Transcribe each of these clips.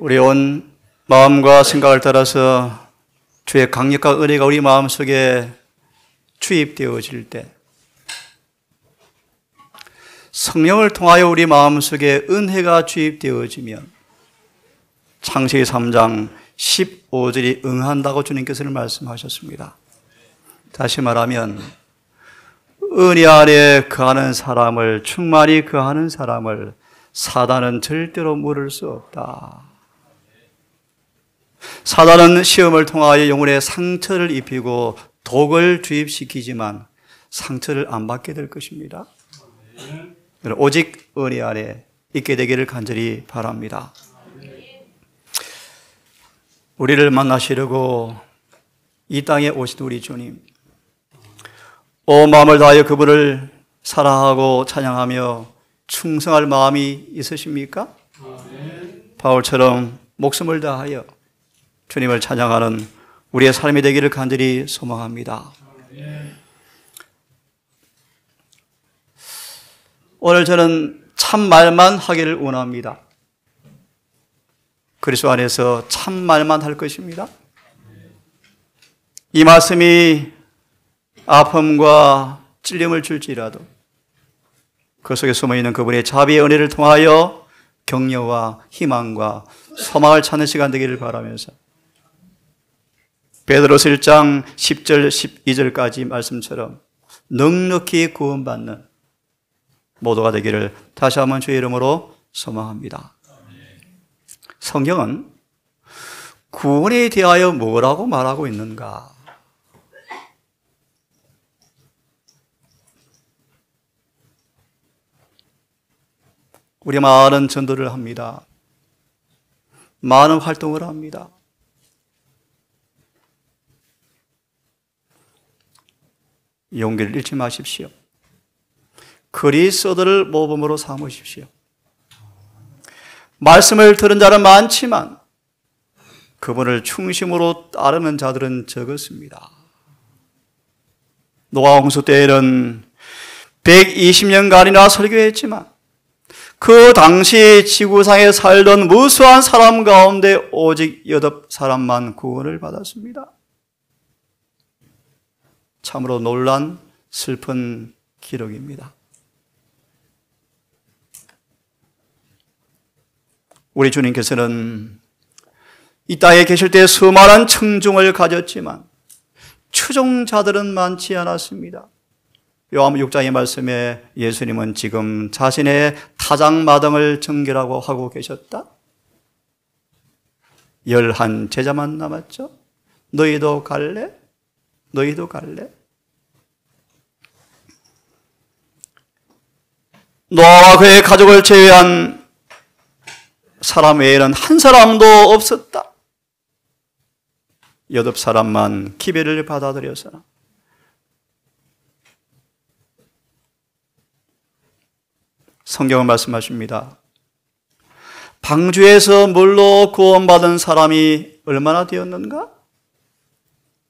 우리 온 마음과 생각을 따라서 주의 강력한 은혜가 우리 마음속에 주입되어질 때, 성령을 통하여 우리 마음속에 은혜가 주입되어지면 창세기 3장 15절이 응한다고 주님께서는 말씀하셨습니다. 다시 말하면 은혜 안에 거하는 사람을, 충만히 거하는 사람을 사단은 절대로 물을 수 없다. 사단은 시험을 통하여 영혼에 상처를 입히고 독을 주입시키지만 상처를 안 받게 될 것입니다. 오직 은혜 안에 있게 되기를 간절히 바랍니다. 우리를 만나시려고 이 땅에 오신 우리 주님, 온 마음을 다하여 그분을 사랑하고 찬양하며 충성할 마음이 있으십니까? 바울처럼 목숨을 다하여 주님을 찬양하는 우리의 삶이 되기를 간절히 소망합니다. 오늘 저는 참말만 하기를 원합니다. 그리스도 안에서 참말만 할 것입니다. 이 말씀이 아픔과 찔림을 줄지라도 그 속에 숨어있는 그분의 자비의 은혜를 통하여 격려와 희망과 소망을 찾는 시간 되기를 바라면서 베드로서 1장 10절 12절까지 말씀처럼 넉넉히 구원받는 모두가 되기를 다시 한번 주의 이름으로 소망합니다. 성경은 구원에 대하여 뭐라고 말하고 있는가? 우리 많은 전도를 합니다. 많은 활동을 합니다. 용기를 잃지 마십시오. 그리스도를 모범으로 삼으십시오. 말씀을 들은 자는 많지만 그분을 중심으로 따르는 자들은 적었습니다. 노아 홍수 때에는 120년간이나 설교했지만 그 당시 지구상에 살던 무수한 사람 가운데 오직 8사람만 구원을 받았습니다. 참으로 놀란 슬픈 기록입니다. 우리 주님께서는 이 땅에 계실 때 수많은 청중을 가졌지만 추종자들은 많지 않았습니다. 요한복음 6장의 말씀에 예수님은 지금 자신의 타작마당을 정결하고 하고 계셨다. 11 제자만 남았죠. 너희도 갈래? 너희도 갈래? 노아와 그의 가족을 제외한 사람 외에는 한 사람도 없었다. 8사람만 기별을 받아들여서 성경은 말씀하십니다. 방주에서 물로 구원받은 사람이 얼마나 되었는가?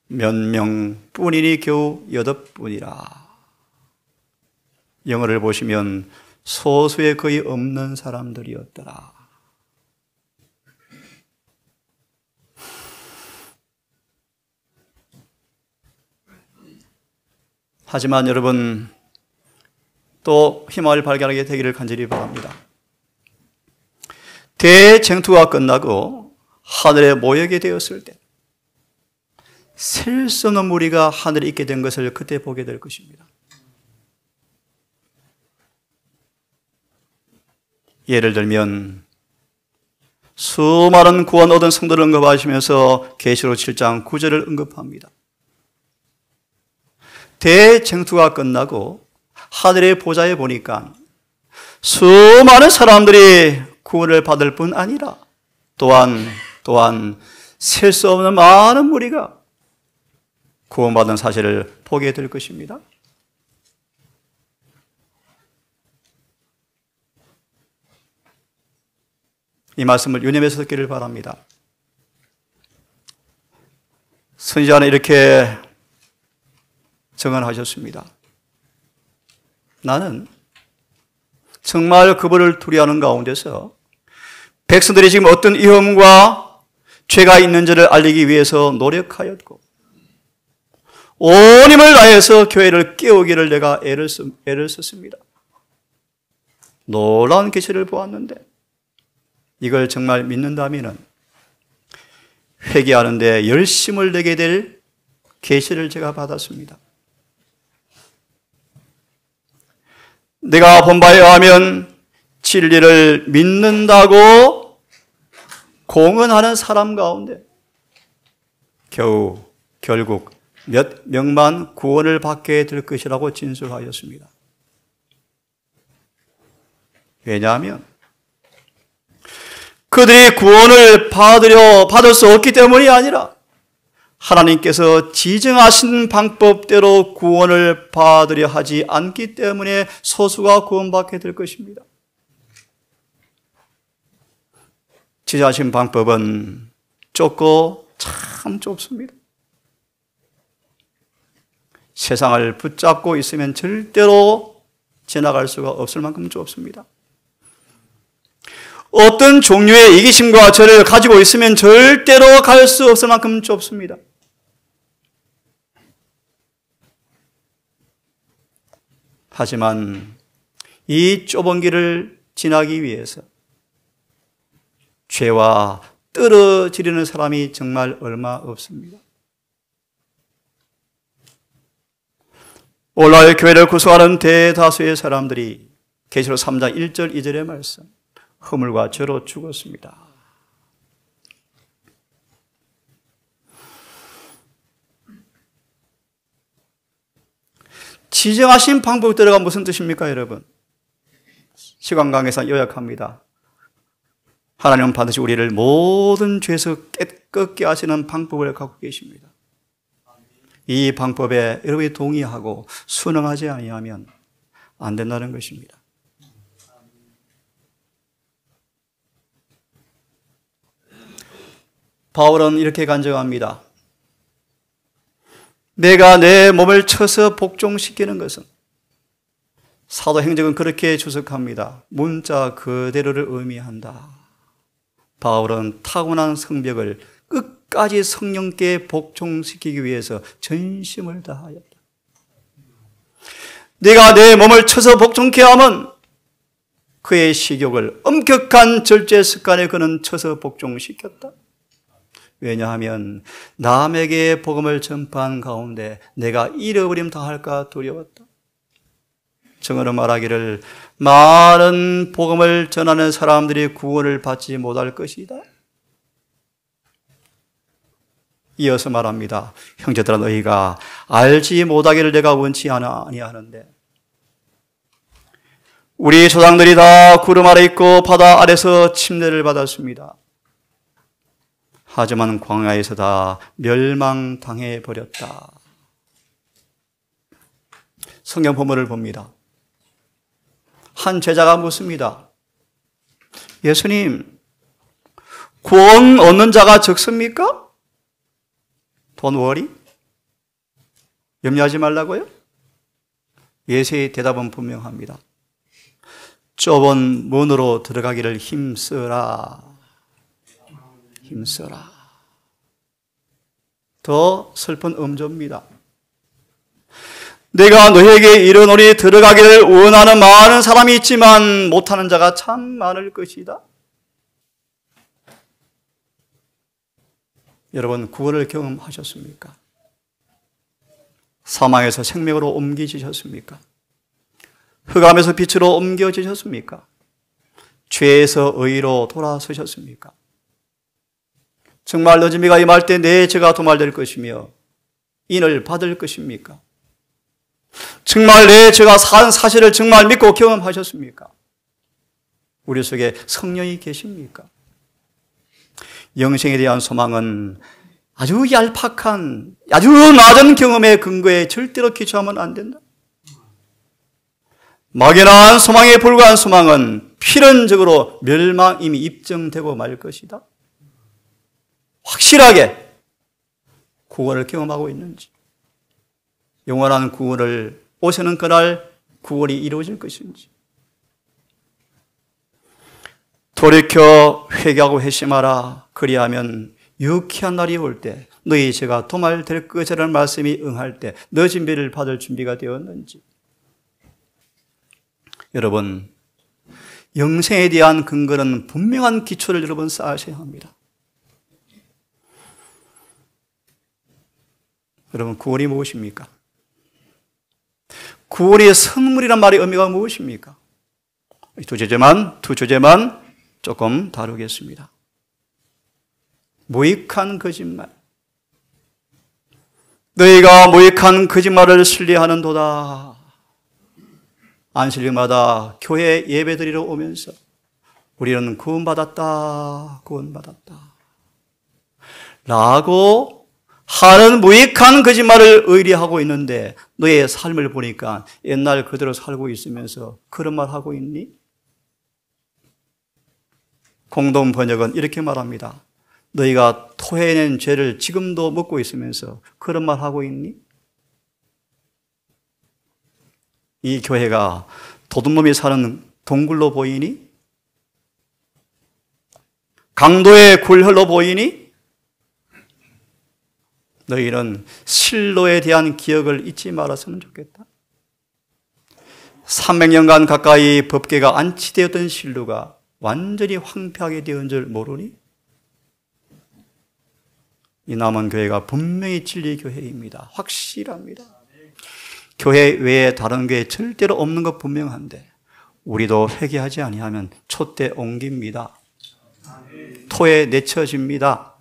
몇 명뿐이니 겨우 8분이라. 영어를 보시면 소수에 거의 없는 사람들이었더라. 하지만 여러분, 또 희망을 발견하게 되기를 간절히 바랍니다. 대쟁투가 끝나고 하늘에 모이게 되었을 때 셀 수 없는 무리가 하늘에 있게 된 것을 그때 보게 될 것입니다. 예를 들면 수많은 구원 얻은 성도를 언급하시면서 계시록 7장 9절을 언급합니다. 대쟁투가 끝나고 하늘의 보좌에 보니까 수많은 사람들이 구원을 받을 뿐 아니라 또한 셀 수 없는 많은 무리가 구원받은 사실을 보게 될 것입니다. 이 말씀을 유념해서 듣기를 바랍니다. 선지자는 이렇게 증언하셨습니다. 나는 정말 그분을 두려워하는 가운데서 백성들이 지금 어떤 위험과 죄가 있는지를 알리기 위해서 노력하였고 온 힘을 다해서 교회를 깨우기를 내가 애를 썼습니다. 놀라운 계시를 보았는데 이걸 정말 믿는다면 회개하는데 열심을 내게 될 계시를 제가 받았습니다. 내가 본 바에 의하면 진리를 믿는다고 공언하는 사람 가운데 결국 몇 명만 구원을 받게 될 것이라고 진술하였습니다. 왜냐하면 그들이 구원을 받을 수 없기 때문이 아니라 하나님께서 지정하신 방법대로 구원을 받으려 하지 않기 때문에 소수가 구원받게 될 것입니다. 지정하신 방법은 좁고 참 좁습니다. 세상을 붙잡고 있으면 절대로 지나갈 수가 없을 만큼 좁습니다. 어떤 종류의 이기심과 죄를 가지고 있으면 절대로 갈 수 없을 만큼 좁습니다. 하지만 이 좁은 길을 지나기 위해서 죄와 떨어지려는 사람이 정말 얼마 없습니다. 오늘날 교회를 구성하는 대다수의 사람들이 계시록 3장 1절 2절의 말씀 허물과 죄로 죽었습니다. 지정하신 방법대로가 무슨 뜻입니까, 여러분? 시간 관계상 요약합니다. 하나님은 반드시 우리를 모든 죄에서 깨끗게 하시는 방법을 갖고 계십니다. 이 방법에 여러분이 동의하고 순응하지 아니하면 안 된다는 것입니다. 바울은 이렇게 간증합니다. 내가 내 몸을 쳐서 복종시키는 것은 사도행전은 그렇게 주석합니다. 문자 그대로를 의미한다. 바울은 타고난 성벽을 끝까지 성령께 복종시키기 위해서 전심을 다하였다. 내가 내 몸을 쳐서 복종케 하면 그의 식욕을 엄격한 절제 습관에 그는 쳐서 복종시켰다. 왜냐하면 남에게 복음을 전파한 가운데 내가 잃어버림 당할까 두려웠다. 정언으로 말하기를 많은 복음을 전하는 사람들이 구원을 받지 못할 것이다. 이어서 말합니다. 형제들아 너희가 알지 못하기를 내가 원치 아니하는데 우리 조상들이 다 구름 아래 있고 바다 아래서 침례를 받았습니다. 하지만 광야에서 다 멸망당해 버렸다. 성경 본문을 봅니다. 한 제자가 묻습니다. 예수님, 구원 얻는 자가 적습니까? 돈 워리? 염려하지 말라고요? 예수의 대답은 분명합니다. 좁은 문으로 들어가기를 힘쓰라. 힘써라. 더 슬픈 음조입니다. 내가 너에게 이르노니 들어가기를 원하는 많은 사람이 있지만 못하는 자가 참 많을 것이다. 여러분 구원을 경험하셨습니까? 사망에서 생명으로 옮기시셨습니까? 흑암에서 빛으로 옮겨지셨습니까? 죄에서 의로 돌아서셨습니까? 정말 늦음이가 임할 때 내 죄가 도말될 것이며 인을 받을 것입니까? 정말 내 죄가 산 사실을 정말 믿고 경험하셨습니까? 우리 속에 성령이 계십니까? 영생에 대한 소망은 아주 얄팍한, 아주 낮은 경험의 근거에 절대로 기초하면 안 된다. 막연한 소망에 불과한 소망은 필연적으로 멸망임이 입증되고 말 것이다. 확실하게 구원을 경험하고 있는지, 영원한 구원을 오시는 그날 구원이 이루어질 것인지. 돌이켜 회개하고 회심하라. 그리하면 유쾌한 날이 올 때 너희 죄가 도말될 것이라는 말씀이 응할 때 너 진비를 받을 준비가 되었는지. 여러분, 영생에 대한 근거는 분명한 기초를 여러분 쌓으셔야 합니다. 여러분, 구원이 무엇입니까? 구원의 선물이란 말의 의미가 무엇입니까? 두 주제만 조금 다루겠습니다. 무익한 거짓말. 너희가 무익한 거짓말을 신뢰하는도다. 안식일마다 교회 예배드리러 오면서 우리는 구원받았다 라고 하는 무익한 거짓말을 의뢰하고 있는데 너의 삶을 보니까 옛날 그대로 살고 있으면서 그런 말 하고 있니? 공동 번역은 이렇게 말합니다. 너희가 토해낸 죄를 지금도 먹고 있으면서 그런 말 하고 있니? 이 교회가 도둑놈이 사는 동굴로 보이니? 강도의 굴혈로 보이니? 너희는 실로에 대한 기억을 잊지 말았으면 좋겠다. 300년간 가까이 법궤가 안치되었던 실로가 완전히 황폐하게 되은 줄 모르니? 이 남은 교회가 분명히 진리 교회입니다. 확실합니다. 교회 외에 다른 교회 절대로 없는 것 분명한데 우리도 회개하지 아니하면 촛대 옮깁니다. 토에 내쳐집니다.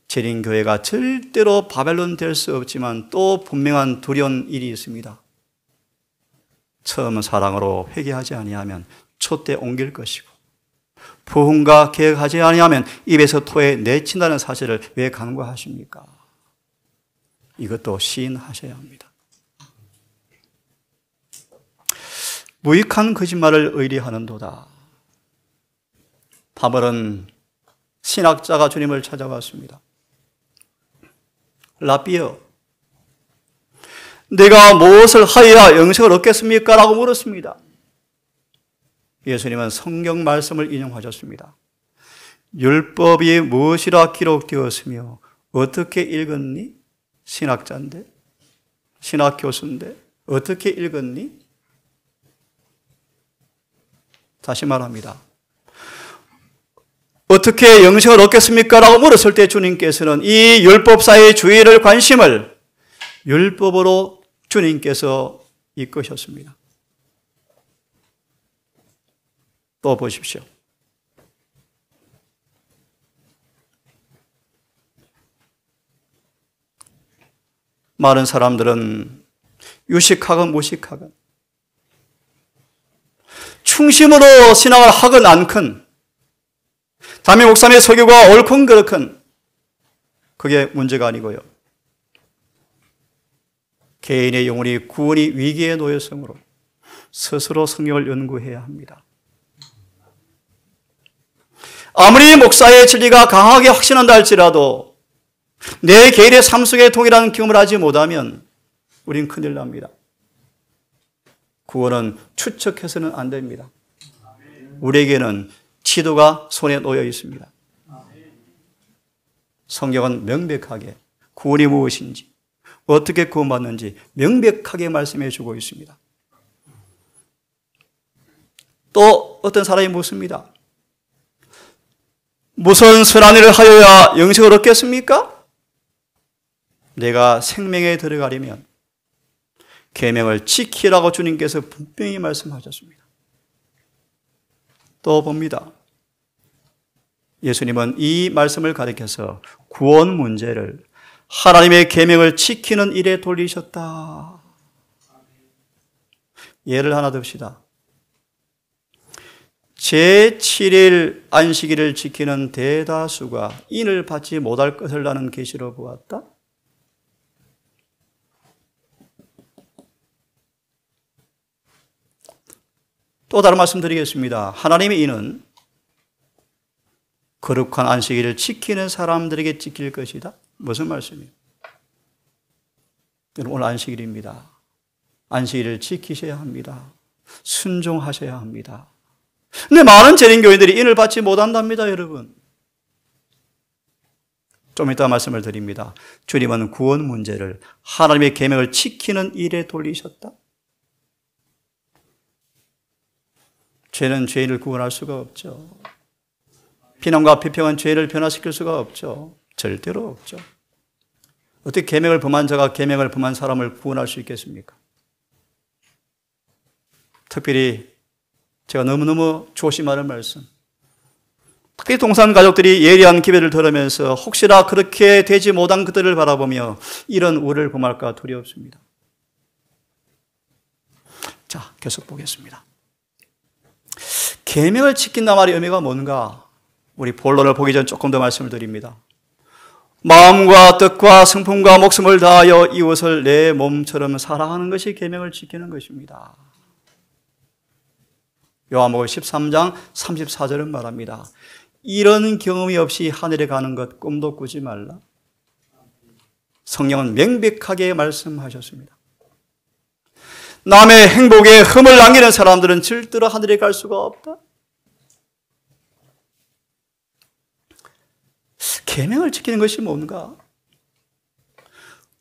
재림교회가 절대로 바벨론 될 수 없지만 또 분명한 두려운 일이 있습니다. 처음은 사랑으로 회개하지 아니하면 촛대 옮길 것이고 부흥과 계획하지 아니하면 입에서 토에 내친다는 사실을 왜 간과하십니까? 이것도 시인하셔야 합니다. 무익한 거짓말을 의뢰하는도다. 바벨은 신학자가 주님을 찾아왔습니다. 라비어, 내가 무엇을 하여야 영생을 얻겠습니까? 라고 물었습니다. 예수님은 성경 말씀을 인용하셨습니다. 율법이 무엇이라 기록되었으며 어떻게 읽었니? 신학자인데, 신학 교수인데 어떻게 읽었니? 다시 말합니다. 어떻게 영생을 얻겠습니까? 라고 물었을 때 주님께서는 이 율법사의 주의를 관심을 율법으로 주님께서 이끄셨습니다. 또 보십시오. 많은 사람들은 유식하건 무식하건 충심으로 신앙을 하건 않건 담임 목사님의 설교가 옳건 그렇건 그게 문제가 아니고요. 개인의 영혼이 구원이 위기에 놓였으므로 스스로 성경을 연구해야 합니다. 아무리 목사의 진리가 강하게 확신한다 할지라도 내 개인의 삶 속에 동일한 경험을 하지 못하면 우린 큰일 납니다. 구원은 추측해서는 안 됩니다. 우리에게는 지도가 손에 놓여 있습니다. 성경은 명백하게 구원이 무엇인지 어떻게 구원받는지 명백하게 말씀해 주고 있습니다. 또 어떤 사람이 묻습니다. 무슨 선한 일을 하여야 영생을 얻겠습니까? 내가 생명에 들어가려면 계명을 지키라고 주님께서 분명히 말씀하셨습니다. 또 봅니다. 예수님은 이 말씀을 가리켜서 구원 문제를 하나님의 계명을 지키는 일에 돌리셨다. 예를 하나 듭시다. 제7일 안식일을 지키는 대다수가 인을 받지 못할 것을 나는 계시로 보았다. 또 다른 말씀 드리겠습니다. 하나님의 인은 거룩한 안식일을 지키는 사람들에게 지킬 것이다. 무슨 말씀이에요? 오늘 안식일입니다. 안식일을 지키셔야 합니다. 순종하셔야 합니다. 근데 많은 재림교인들이 인을 받지 못한답니다, 여러분. 좀 이따 말씀을 드립니다. 주님은 구원 문제를 하나님의 계명을 지키는 일에 돌리셨다. 죄는 죄인을 구원할 수가 없죠. 비난과 비평은 죄를 변화시킬 수가 없죠. 절대로 없죠. 어떻게 계명을 범한 자가 계명을 범한 사람을 구원할 수 있겠습니까? 특별히 제가 너무너무 조심하는 말씀. 특히 동산 가족들이 예리한 기회를 들으면서 혹시나 그렇게 되지 못한 그들을 바라보며 이런 우를 범할까 두렵습니다. 자, 계속 보겠습니다. 계명을 지킨다 말의 의미가 뭔가? 우리 본론을 보기 전 조금 더 말씀을 드립니다. 마음과 뜻과 성품과 목숨을 다하여 이웃을 내 몸처럼 사랑하는 것이 계명을 지키는 것입니다. 요한복음 13장 34절은 말합니다. 이런 경험이 없이 하늘에 가는 것 꿈도 꾸지 말라. 성령은 명백하게 말씀하셨습니다. 남의 행복에 흠을 남기는 사람들은 절대로 하늘에 갈 수가 없다. 계명을 지키는 것이 뭔가?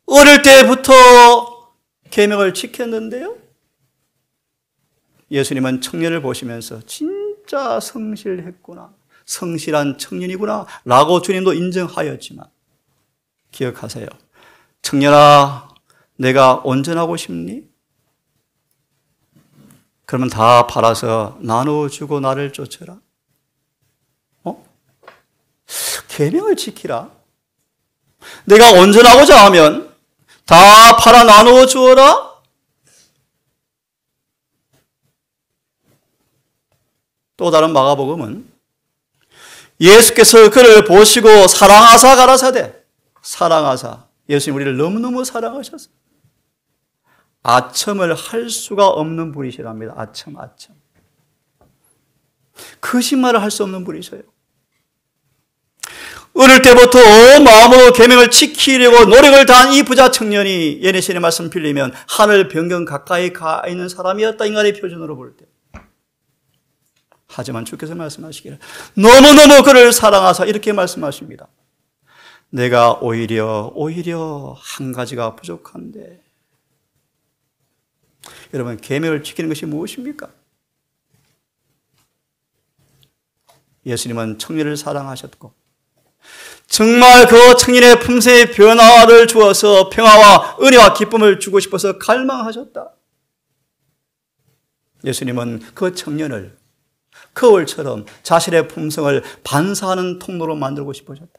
어릴 때부터 계명을 지켰는데요. 예수님은 청년을 보시면서 진짜 성실했구나, 성실한 청년이구나 라고 주님도 인정하였지만 기억하세요. 청년아, 내가 온전하고 싶니? 그러면 다 팔아서 나눠주고 나를 쫓아라. 계명을 지키라. 내가 온전하고자 하면 다 팔아 나누어 주어라. 또 다른 마가복음은 예수께서 그를 보시고 사랑하사 가라사대, 사랑하사, 예수님 우리를 너무너무 사랑하셨어요. 아첨을 할 수가 없는 분이시랍니다. 아첨. 거짓말을 할 수 없는 분이셔요. 어릴 때부터 마음으로 계명을 지키려고 노력을 다한 이 부자 청년이 예레시의 말씀 빌리면 하늘 변경 가까이 가 있는 사람이었다, 인간의 표준으로 볼 때. 하지만 주께서 말씀하시기를 너무너무 그를 사랑하사 이렇게 말씀하십니다. 내가 오히려 한 가지가 부족한데. 여러분, 계명을 지키는 것이 무엇입니까? 예수님은 청년을 사랑하셨고 정말 그 청년의 품새의 변화를 주어서 평화와 은혜와 기쁨을 주고 싶어서 갈망하셨다. 예수님은 그 청년을 거울처럼 자신의 품성을 반사하는 통로로 만들고 싶으셨다.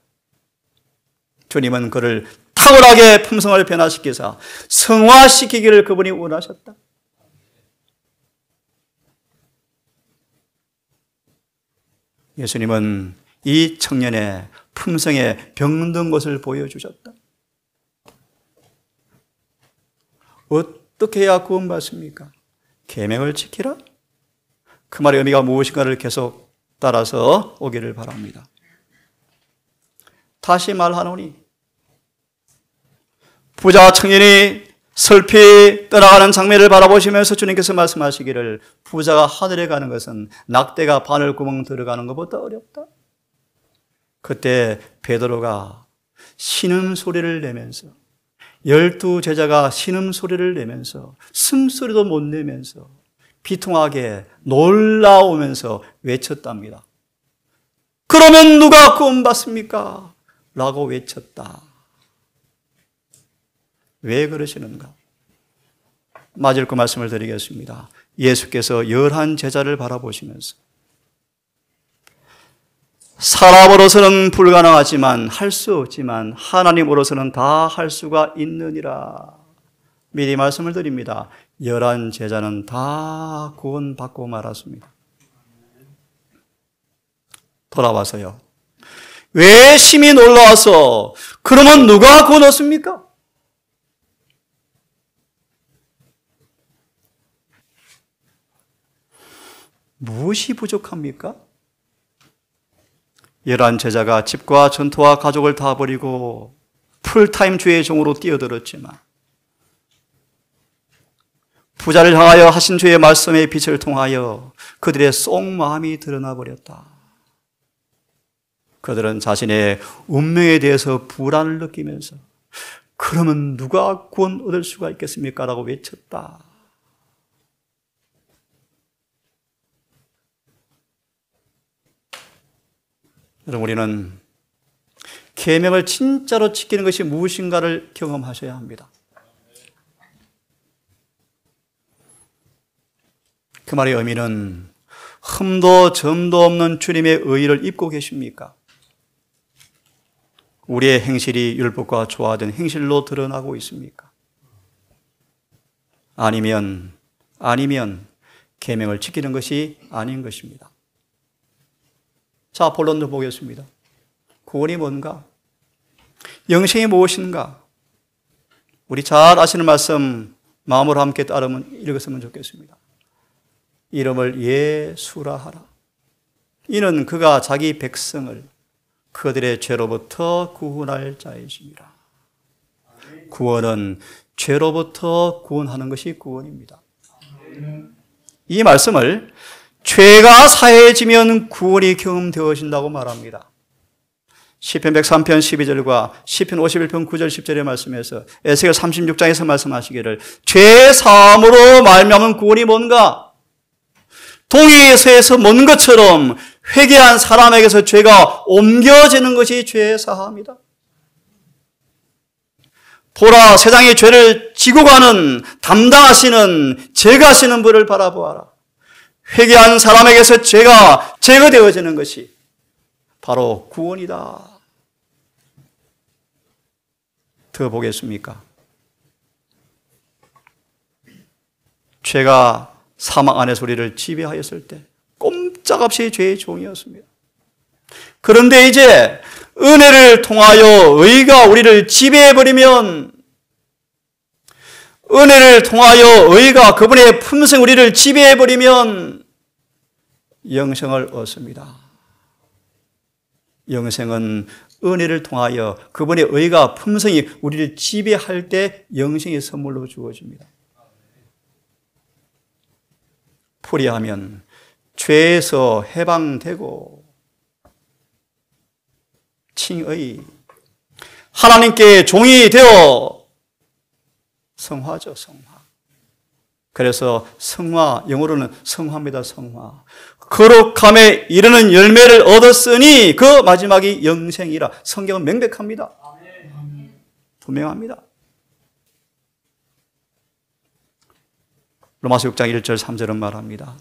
주님은 그를 탁월하게 품성을 변화시키사 성화시키기를 그분이 원하셨다. 예수님은 이 청년의 품성에 병든 것을 보여주셨다. 어떻게 해야 구원받습니까? 계명을 지키라? 그 말의 의미가 무엇인가를 계속 따라서 오기를 바랍니다. 다시 말하노니 부자 청년이 슬피 떠나가는 장면을 바라보시면서 주님께서 말씀하시기를 부자가 하늘에 가는 것은 낙대가 바늘구멍 들어가는 것보다 어렵다. 그때 베드로가 신음소리를 내면서 12 제자가 신음소리를 내면서 숨소리도 못 내면서 비통하게 놀라우면서 외쳤답니다. 그러면 누가 구원받습니까? 라고 외쳤다. 왜 그러시는가? 맞을 그 말씀을 드리겠습니다. 예수께서 11 제자를 바라보시면서 사람으로서는 불가능하지만 할 수 없지만 하나님으로서는 다 할 수가 있느니라. 미리 말씀을 드립니다. 11 제자는 다 구원받고 말았습니다. 돌아와서요. 왜 심히 놀라워서 그러면 누가 구원 얻습니까? 무엇이 부족합니까? 11 제자가 집과 전토와 가족을 다 버리고 풀타임 주의 종으로 뛰어들었지만 부자를 향하여 하신 주의 말씀의 빛을 통하여 그들의 속마음이 드러나 버렸다. 그들은 자신의 운명에 대해서 불안을 느끼면서 그러면 누가 구원 얻을 수가 있겠습니까? 라고 외쳤다. 여러분, 우리는 계명을 진짜로 지키는 것이 무엇인가를 경험하셔야 합니다. 그 말의 의미는 흠도 점도 없는 주님의 의의를 입고 계십니까? 우리의 행실이 율법과 조화된 행실로 드러나고 있습니까? 아니면 계명을 지키는 것이 아닌 것입니다. 자, 본론도 보겠습니다. 구원이 뭔가? 영생이 무엇인가? 우리 잘 아시는 말씀 마음으로 함께 읽었으면 좋겠습니다. 이름을 예수라 하라. 이는 그가 자기 백성을 그들의 죄로부터 구원할 자이십니다. 구원은 죄로부터 구원하는 것이 구원입니다. 이 말씀을 죄가 사해지면 구원이 경험되어진다고 말합니다. 시편 103편 12절과 시편 51편 9절 10절의 말씀에서 에스겔 36장에서 말씀하시기를 죄 사함으로 말미암은 구원이 뭔가? 동해에서 먼 것처럼 회개한 사람에게서 죄가 옮겨지는 것이 죄 사함이다. 보라, 세상의 죄를 지고 가는 담당하시는 제거하시는 분을 바라보아라. 회개한 사람에게서 죄가 제거되어지는 것이 바로 구원이다. 더 보겠습니까? 죄가 사망 안에서 우리를 지배하였을 때 꼼짝없이 죄의 종이었습니다. 그런데 이제 은혜를 통하여 의가 우리를 지배해버리면, 은혜를 통하여 의가 그분의 품성 우리를 지배해버리면 영생을 얻습니다. 영생은 은혜를 통하여 그분의 의가 품성이 우리를 지배할 때 영생의 선물로 주어집니다. 풀이하면 죄에서 해방되고 칭의, 하나님께 종이 되어 성화죠, 성화. 그래서 성화, 영어로는 성화입니다, 성화. 거룩함에 이르는 열매를 얻었으니 그 마지막이 영생이라. 성경은 명백합니다. 분명합니다. 로마서 6장 1절 3절은 말합니다.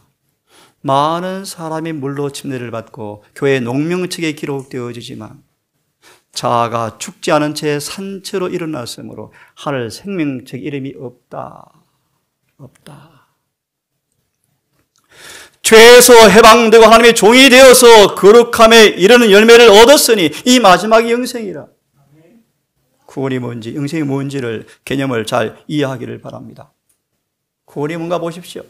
많은 사람이 물로 침례를 받고 교회 농명책에 기록되어지지만 자아가 죽지 않은 채 산채로 일어났으므로 하늘 생명책 이름이 없다. 죄에서 해방되고 하나님의 종이 되어서 거룩함에 이르는 열매를 얻었으니 이 마지막이 영생이라. 구원이 뭔지, 영생이 뭔지를 개념을 잘 이해하기를 바랍니다. 구원이 뭔가 보십시오.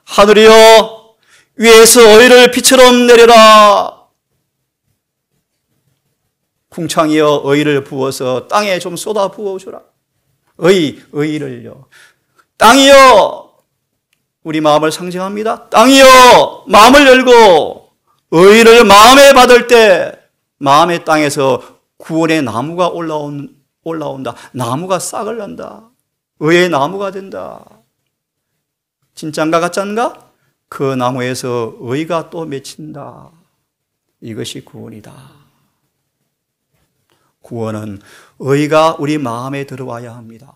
하늘이여 위에서 의를 빛처럼 내려라. 궁창이여 의를 부어서 땅에 좀 쏟아 부어주라. 의를요. 땅이여, 우리 마음을 상징합니다. 땅이여 마음을 열고 의를 마음에 받을 때 마음의 땅에서 구원의 나무가 올라온다. 나무가 싹을 난다. 의의 나무가 된다. 진짠가 가짠가? 그 나무에서 의가 또 맺힌다. 이것이 구원이다. 구원은 의가 우리 마음에 들어와야 합니다.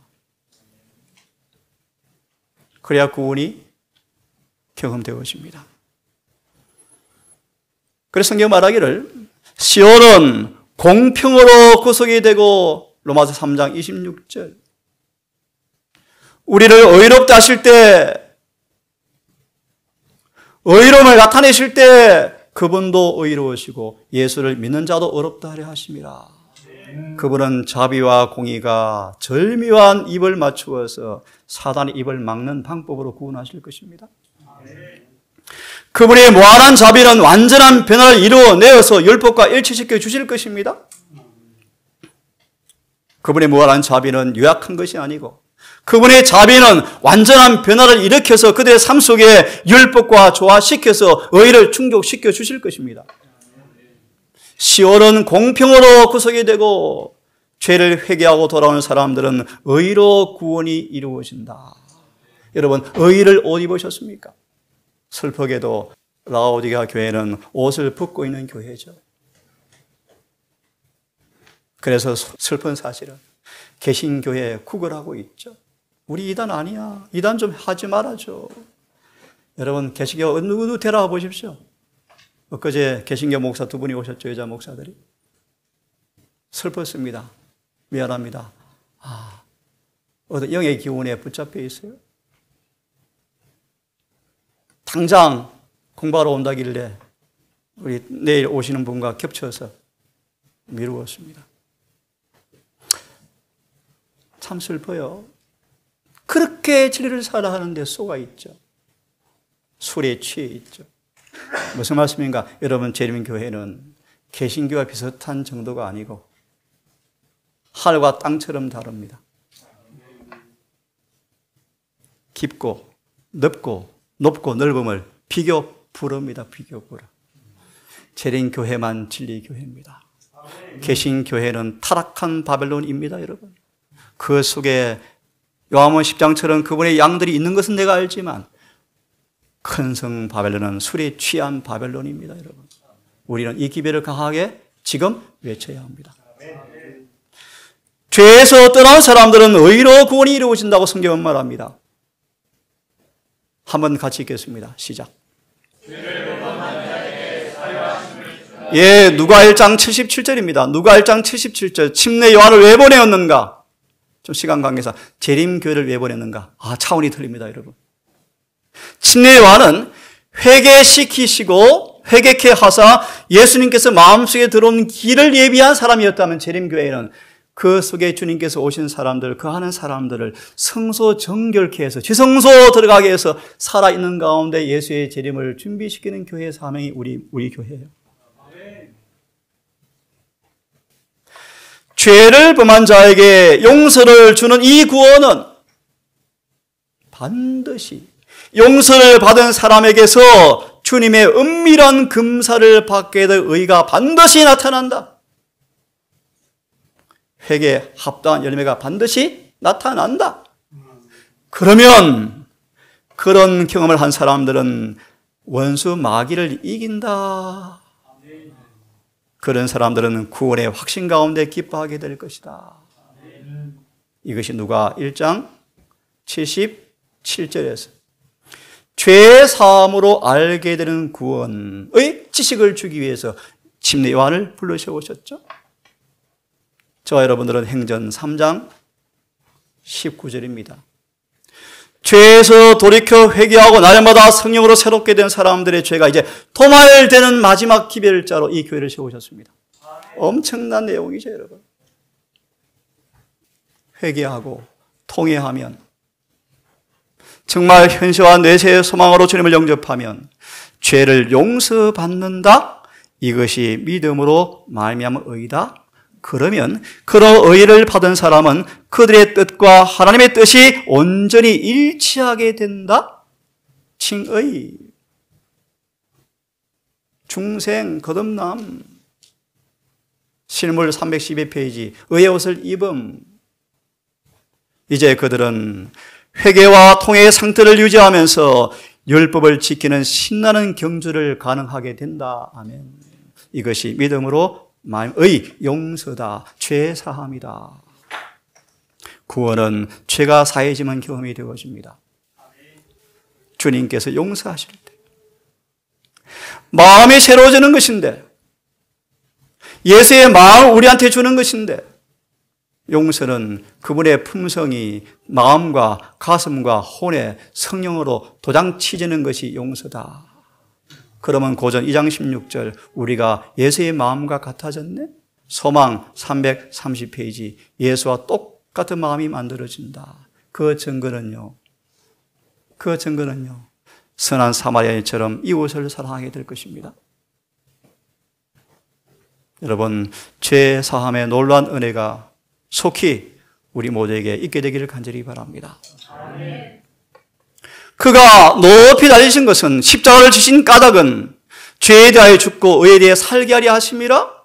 그래야 구원이 경험되어집니다. 그래서 성경 말하기를 시온은 공평으로 구속이 되고, 로마서 3장 26절, 우리를 의롭다 하실 때, 의로움을 나타내실 때 그분도 의로우시고 예수를 믿는 자도 어렵다 하려 하심이라. 그분은 자비와 공의가 절묘한 입을 맞추어서 사단의 입을 막는 방법으로 구원하실 것입니다. 그분의 무한한 자비는 완전한 변화를 이루어내어서 율법과 일치시켜 주실 것입니다. 그분의 무한한 자비는 요약한 것이 아니고 그분의 자비는 완전한 변화를 일으켜서 그들의 삶 속에 율법과 조화시켜서 의를 충족시켜 주실 것입니다. 시온은 공평으로 구속이 되고 죄를 회개하고 돌아오는 사람들은 의로 구원이 이루어진다. 여러분, 의를 옷 입으셨습니까? 슬프게도 라오디게아 교회는 옷을 벗고 있는 교회죠. 그래서 슬픈 사실은 개신교회에 구걸하고 있죠. 우리 이단 아니야. 이단 좀 하지 말아줘. 여러분, 개신교 누구 데려와 보십시오. 엊그제 개신교 목사 두 분이 오셨죠. 여자 목사들이. 슬펐습니다. 미안합니다. 어떤 영의 기운에 붙잡혀 있어요. 당장 공부하러 온다길래 우리 내일 오시는 분과 겹쳐서 미루었습니다. 참 슬퍼요. 그렇게 진리를 살아 하는데 쏘가 있죠. 술에 취해 있죠. 무슨 말씀인가? 여러분, 재림교회는 개신교와 비슷한 정도가 아니고 하늘과 땅처럼 다릅니다. 깊고 넓고 높고 넓음을 비교 부릅니다. 비교 부러. 재림교회만 진리교회입니다. 개신교회는 타락한 바벨론입니다. 여러분. 그 속에 요한복음 10장처럼 그분의 양들이 있는 것은 내가 알지만 큰 성 바벨론은 술에 취한 바벨론입니다. 여러분. 우리는 이 기별을 강하게 지금 외쳐야 합니다. 죄에서 떠난 사람들은 의로 구원이 이루어진다고 성경은 말합니다. 한번 같이 읽겠습니다. 시작. 예, 누가 1장 77절입니다. 누가 1장 77절. 침례 요한을 왜 보내었는가? 좀 시간 관계상 재림교회를 왜 보냈는가? 차원이 틀립니다, 여러분. 침례 요한은 회개시키시고 회개케 하사 예수님께서 마음속에 들어온 길을 예비한 사람이었다면 재림교회는 그 속에 주님께서 오신 사람들, 그 하는 사람들을 성소 정결케 해서 지성소 들어가게 해서 살아있는 가운데 예수의 재림을 준비시키는 교회의 사명이 우리 교회예요. 죄를 범한 자에게 용서를 주는 이 구원은 반드시 용서를 받은 사람에게서 주님의 은밀한 금사를 받게 될 의가 반드시 나타난다. 회개에 합당한 열매가 반드시 나타난다. 그러면 그런 경험을 한 사람들은 원수 마귀를 이긴다. 그런 사람들은 구원의 확신 가운데 기뻐하게 될 것이다. 이것이 누가 1장 77절에서 죄의 사함으로 알게 되는 구원의 지식을 주기 위해서 침례 요한을 불러셔 오셨죠. 저와 여러분들은 행전 3장 19절입니다. 죄에서 돌이켜 회개하고 날마다 성령으로 새롭게 된 사람들의 죄가 이제 도말되는 마지막 기별자로 이 교회를 세우셨습니다. 엄청난 내용이죠, 여러분. 회개하고 통회하면, 정말 현실화 내세의 소망으로 주님을 영접하면 죄를 용서받는다. 이것이 믿음으로 말미암은 의다. 그러면 그런 의를 받은 사람은 그들의 뜻과 하나님의 뜻이 온전히 일치하게 된다. 칭의, 중생, 거듭남, 실물 312페이지, 의의 옷을 입음. 이제 그들은 회개와 통회의 상태를 유지하면서 율법을 지키는 신나는 경주를 가능하게 된다. 아멘. 이것이 믿음으로 의 용서다. 죄 사함이다. 구원은 죄가 사해지는 경험이 되어집니다. 주님께서 용서하실 때 마음이 새로워지는 것인데, 예수의 마음을 우리한테 주는 것인데, 용서는 그분의 품성이 마음과 가슴과 혼의 성령으로 도장 치지는 것이 용서다. 그러면 고전 2장 16절, 우리가 예수의 마음과 같아졌네? 소망 330페이지, 예수와 똑같은 마음이 만들어진다. 그 증거는요, 선한 사마리아인처럼 이웃을 사랑하게 될 것입니다. 여러분, 죄 사함의 놀라운 은혜가 속히 우리 모두에게 있게 되기를 간절히 바랍니다. 그가 높이 달리신 것은 십자가를 지신 까닭은 죄에 대하여 죽고 의에 대해 살게 하려 하심이라.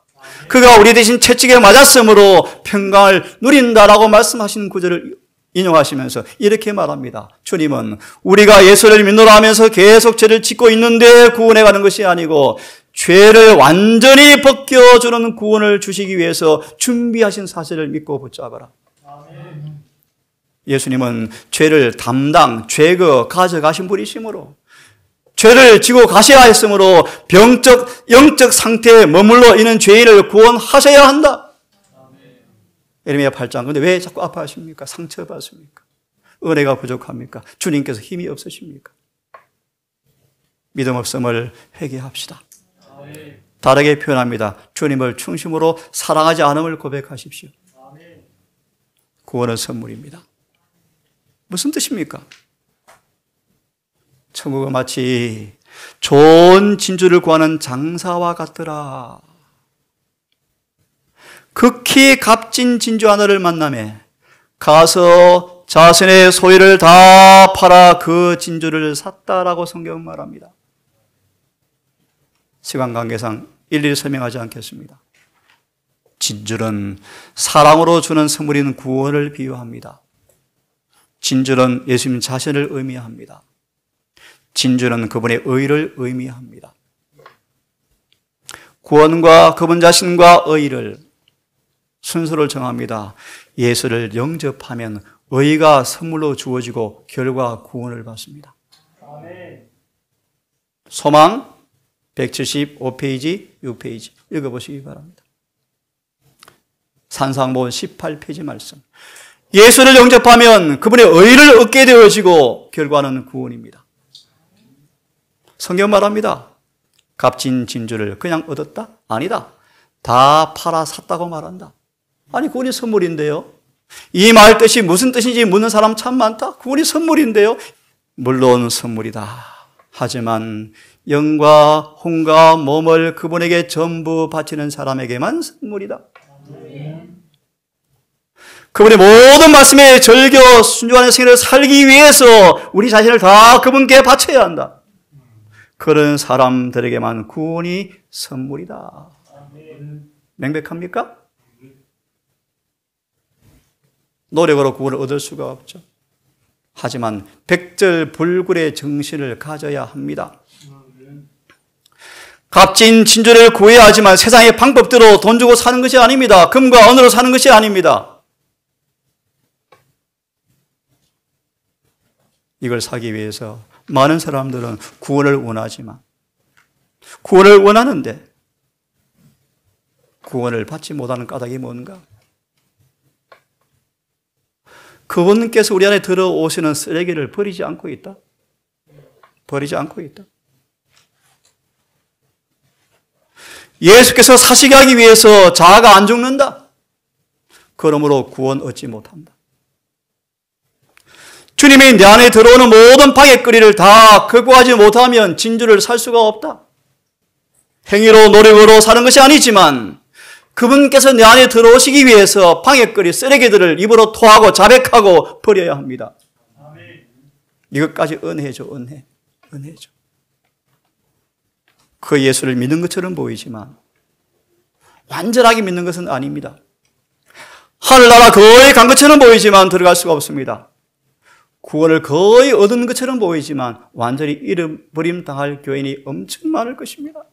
그가 우리 대신 채찍에 맞았으므로 평강을 누린다라고 말씀하신 구절을 인용하시면서 이렇게 말합니다. 주님은 우리가 예수를 믿노라 하면서 계속 죄를 짓고 있는데 구원해 가는 것이 아니고 죄를 완전히 벗겨주는 구원을 주시기 위해서 준비하신 사실을 믿고 붙잡아라. 예수님은 죄를 담당, 죄거 가져가신 분이시므로 죄를 지고 가셔야 했으므로 병적, 영적 상태에 머물러 있는 죄인을 구원하셔야 한다. 예레미야 8장. 근데 왜 자꾸 아파하십니까? 상처받습니까? 은혜가 부족합니까? 주님께서 힘이 없으십니까? 믿음 없음을 회개합시다. 다르게 표현합니다. 주님을 중심으로 사랑하지 않음을 고백하십시오. 구원은 선물입니다. 무슨 뜻입니까? 천국은 마치 좋은 진주를 구하는 장사와 같더라. 극히 값진 진주 하나를 만나매 가서 자신의 소유를 다 팔아 그 진주를 샀다라고 성경은 말합니다. 시간 관계상 일일이 설명하지 않겠습니다. 진주는 사랑으로 주는 선물인 구원을 비유합니다. 진주는 예수님 자신을 의미합니다. 진주는 그분의 의를 의미합니다. 구원과 그분 자신과 의를 순서를 정합니다. 예수를 영접하면 의가 선물로 주어지고 결과 구원을 받습니다. 소망 175페이지, 6페이지 읽어보시기 바랍니다. 산상본 18페이지 말씀. 예수를 영접하면 그분의 의를 얻게 되어지고 결과는 구원입니다. 성경 말합니다. 값진 진주를 그냥 얻었다? 아니다. 다 팔아 샀다고 말한다. 아니 구원이 선물인데요. 이 말 뜻이 무슨 뜻인지 묻는 사람 참 많다. 구원이 선물인데요. 물론 선물이다. 하지만 영과 혼과 몸을 그분에게 전부 바치는 사람에게만 선물이다. 그분의 모든 말씀에 절겨 순종하는 생애를 살기 위해서 우리 자신을 다 그분께 바쳐야 한다. 그런 사람들에게만 구원이 선물이다. 명백합니까? 노력으로 구원을 얻을 수가 없죠. 하지만 백절불굴의 정신을 가져야 합니다. 값진 진주를 구해야 하지만 세상의 방법대로 돈 주고 사는 것이 아닙니다. 금과 은으로 사는 것이 아닙니다. 이걸 사기 위해서 많은 사람들은 구원을 원하지만 구원을 원하는데 구원을 받지 못하는 까닭이 뭔가? 그분께서 우리 안에 들어오시는 쓰레기를 버리지 않고 있다. 버리지 않고 있다. 예수께서 사시게 하기 위해서 자아가 안 죽는다. 그러므로 구원 얻지 못한다. 주님이 내 안에 들어오는 모든 방해거리를 다 극복하지 못하면 진주를 살 수가 없다. 행위로 노력으로 사는 것이 아니지만 그분께서 내 안에 들어오시기 위해서 방해거리, 쓰레기들을 입으로 토하고 자백하고 버려야 합니다. 이것까지 은혜죠, 은혜. 은혜죠. 그 예수를 믿는 것처럼 보이지만 완전하게 믿는 것은 아닙니다. 하늘나라 거의 간 것처럼 보이지만 들어갈 수가 없습니다. 구원을 거의 얻은 것처럼 보이지만 완전히 잃어버림 당할 교인이 엄청 많을 것입니다.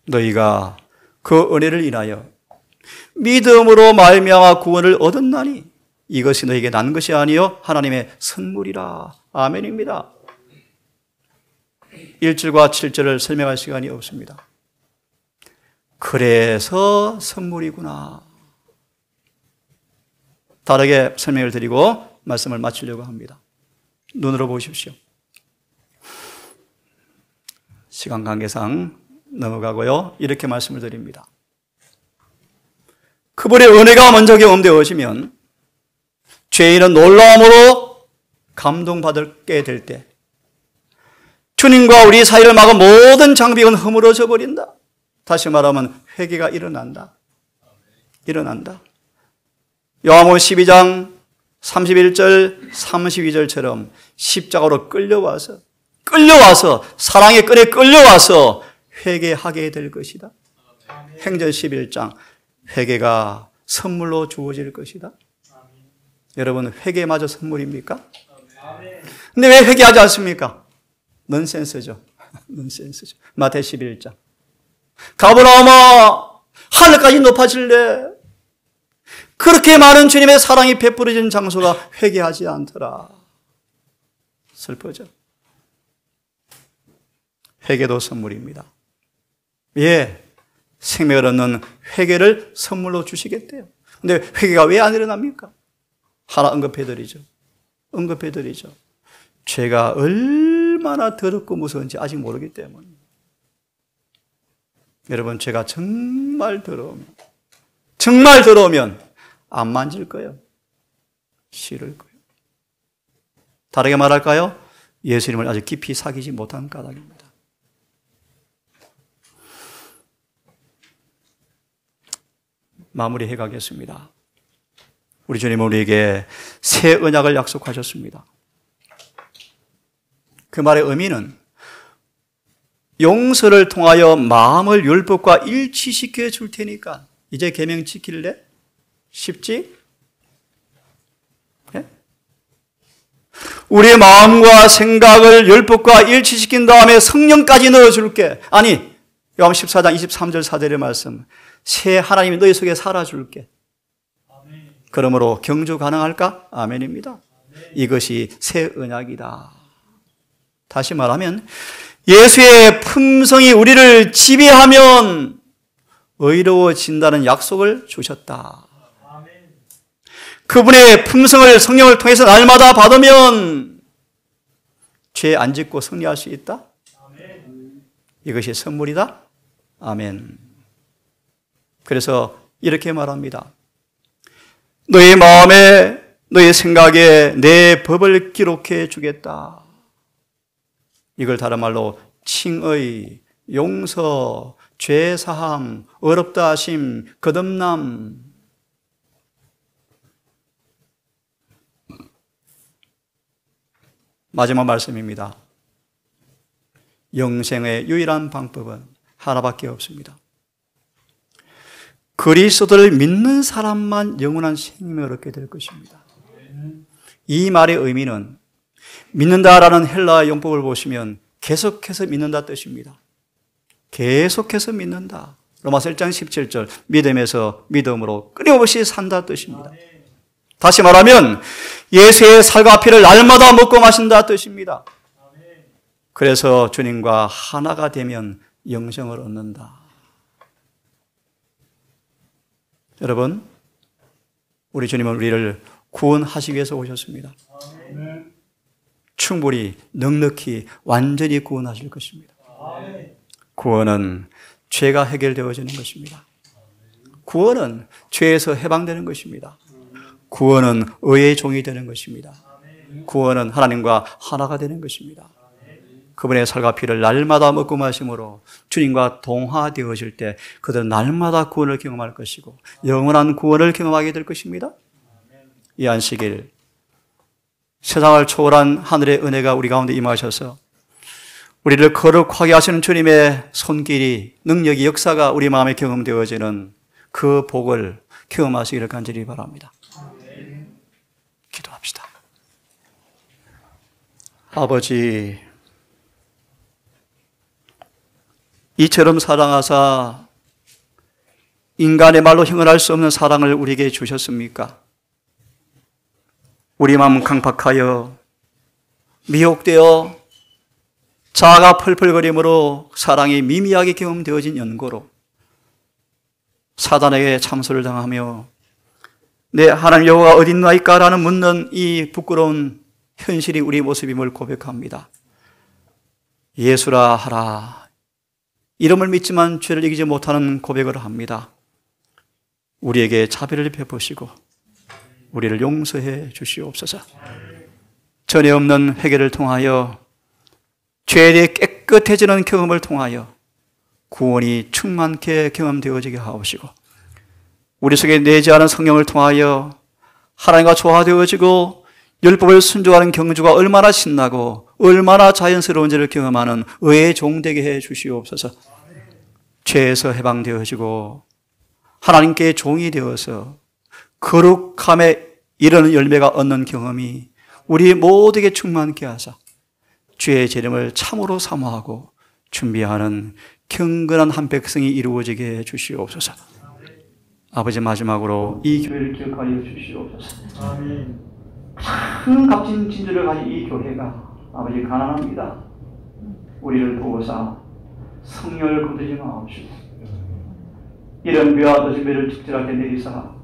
너희가 그 은혜를 인하여 믿음으로 말미암아 구원을 얻었나니 이것이 너희에게 난 것이 아니요 하나님의 선물이라. 아멘입니다. 1절과 7절을 설명할 시간이 없습니다. 그래서 선물이구나. 다르게 설명을 드리고 말씀을 마치려고 합니다. 눈으로 보십시오. 시간 관계상 넘어가고요. 이렇게 말씀을 드립니다. 그분의 은혜가 먼저 경험되어지면 죄인은 놀라움으로 감동받게 될 때 주님과 우리 사이를 막은 모든 장벽은 허물어져 버린다. 다시 말하면 회개가 일어난다. 일어난다. 요한복음 12장 31절 32절처럼 십자가로 끌려와서 사랑의 끈에 끌려와서 회개하게 될 것이다. 행전 11장 회개가 선물로 주어질 것이다. 여러분, 회개마저 선물입니까? 근데 왜 회개하지 않습니까? 넌센스죠. 넌센스죠. 마태 11장 가버나움아 하늘까지 높아질래? 그렇게 많은 주님의 사랑이 베풀어진 장소가 회개하지 않더라. 슬퍼져. 회개도 선물입니다. 예, 생명을 얻는 회개를 선물로 주시겠대요. 근데 회개가 왜 안 일어납니까? 하나 언급해드리죠. 죄가 얼마나 더럽고 무서운지 아직 모르기 때문에. 여러분, 죄가 정말 더러우면 안 만질 거예요. 싫을 거예요. 다르게 말할까요? 예수님을 아주 깊이 사귀지 못한 까닭입니다. 마무리해 가겠습니다. 우리 주님은 우리에게 새 언약을 약속하셨습니다. 그 말의 의미는 용서를 통하여 마음을 율법과 일치시켜 줄 테니까 이제 계명 지킬래? 쉽지? 예? 우리의 마음과 생각을 율법과 일치시킨 다음에 성령까지 넣어줄게. 아니, 요한 14장 23절 4절의 말씀, 새 하나님이 너희 속에 살아줄게. 그러므로 경주 가능할까? 아멘입니다. 이것이 새 언약이다. 다시 말하면 예수의 품성이 우리를 지배하면 의로워진다는 약속을 주셨다. 그분의 품성을 성령을 통해서 날마다 받으면 죄 안 짓고 승리할 수 있다. 이것이 선물이다. 아멘. 그래서 이렇게 말합니다. 너의 마음에, 너의 생각에 내 법을 기록해 주겠다. 이걸 다른 말로 칭의, 용서, 죄사함, 어렵다 하심, 거듭남. 마지막 말씀입니다. 영생의 유일한 방법은 하나밖에 없습니다. 그리스도를 믿는 사람만 영원한 생명을 얻게 될 것입니다. 이 말의 의미는 믿는다라는 헬라어 용법을 보시면 계속해서 믿는다 뜻입니다. 계속해서 믿는다. 로마서 1장 17절 믿음에서 믿음으로 끊임없이 산다 뜻입니다. 다시 말하면 예수의 살과 피를 날마다 먹고 마신다 뜻입니다. 그래서 주님과 하나가 되면 영생을 얻는다. 여러분, 우리 주님은 우리를 구원하시기 위해서 오셨습니다. 충분히 넉넉히 완전히 구원하실 것입니다. 구원은 죄가 해결되어지는 것입니다. 구원은 죄에서 해방되는 것입니다. 구원은 의의 종이 되는 것입니다. 구원은 하나님과 하나가 되는 것입니다. 그분의 살과 피를 날마다 먹고 마심으로 주님과 동화되어질 때 그들은 날마다 구원을 경험할 것이고 영원한 구원을 경험하게 될 것입니다. 이 안식일 세상을 초월한 하늘의 은혜가 우리 가운데 임하셔서 우리를 거룩하게 하시는 주님의 손길이, 능력이, 역사가 우리 마음에 경험되어지는 그 복을 경험하시기를 간절히 바랍니다. 기도합시다. 아버지, 이처럼 사랑하사 인간의 말로 형언할 수 없는 사랑을 우리에게 주셨습니까? 우리 마음 강팍하여 미혹되어 자아가 펄펄거림으로 사랑이 미미하게 경험되어진 연고로 사단에게 참소를 당하며 내 하나님 여호와가 어딨나이까라는 묻는 이 부끄러운 현실이 우리 모습임을 고백합니다. 예수라 하라. 이름을 믿지만 죄를 이기지 못하는 고백을 합니다. 우리에게 자비를 베푸시고 우리를 용서해 주시옵소서. 전에 없는 회개를 통하여 죄에 대해 깨끗해지는 경험을 통하여 구원이 충만케 경험되어지게 하옵시고, 우리 속에 내재하는 성령을 통하여 하나님과 조화되어지고 율법을 순종하는 경주가 얼마나 신나고 얼마나 자연스러운지를 경험하는 의의 종되게 해 주시옵소서. 죄에서 해방되어지고 하나님께 종이 되어서 거룩함에 이르는 열매가 얻는 경험이 우리 모두에게 충만케 하사 죄의 재림을 참으로 사모하고 준비하는 경건한 한 백성이 이루어지게 해 주시옵소서. 아버지, 마지막으로 이 교회를 기억하여 주시옵소서. 아멘. 큰 값진 진주를 가진 이 교회가 아버지 가난합니다. 우리를 도우사 성령을 거두지 마옵시고 이런 묘와 도시 묘를 직절하게 내리사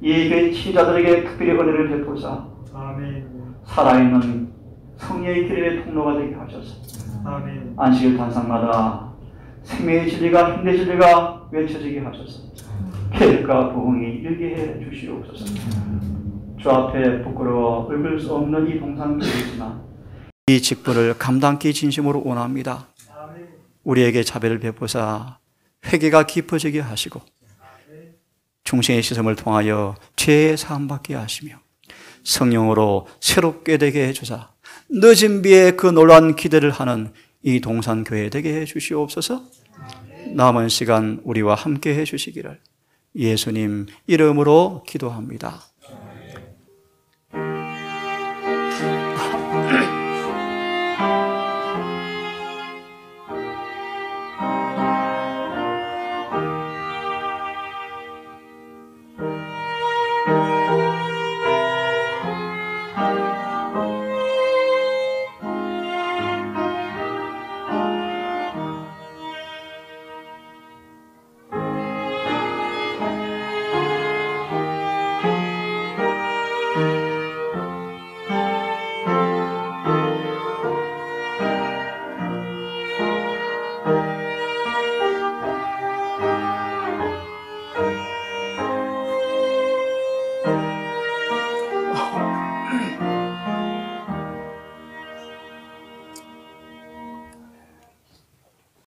이 교회 치자들에게 특별히 은혜를 베푸사 아멘. 살아있는 성령의 기름의 통로가 되게 하셔서 아멘. 안식일 단상마다 생명의 진리가 힘의 진리가 외쳐지게 하셔서 계획과 부흥이 일게 해 주시옵소서. 주 앞에 부끄러워 읊을 수 없는 이 동산교회이지만 이 직분을 감당기 진심으로 원합니다. 우리에게 자비를 베푸사 회개가 깊어지게 하시고 중생의 시선을 통하여 죄의 사함받게 하시며 성령으로 새롭게 되게 해주사 늦은 비에 그 놀라운 기대를 하는 이 동산교회 되게 해주시옵소서. 남은 시간 우리와 함께 해주시기를 예수님 이름으로 기도합니다.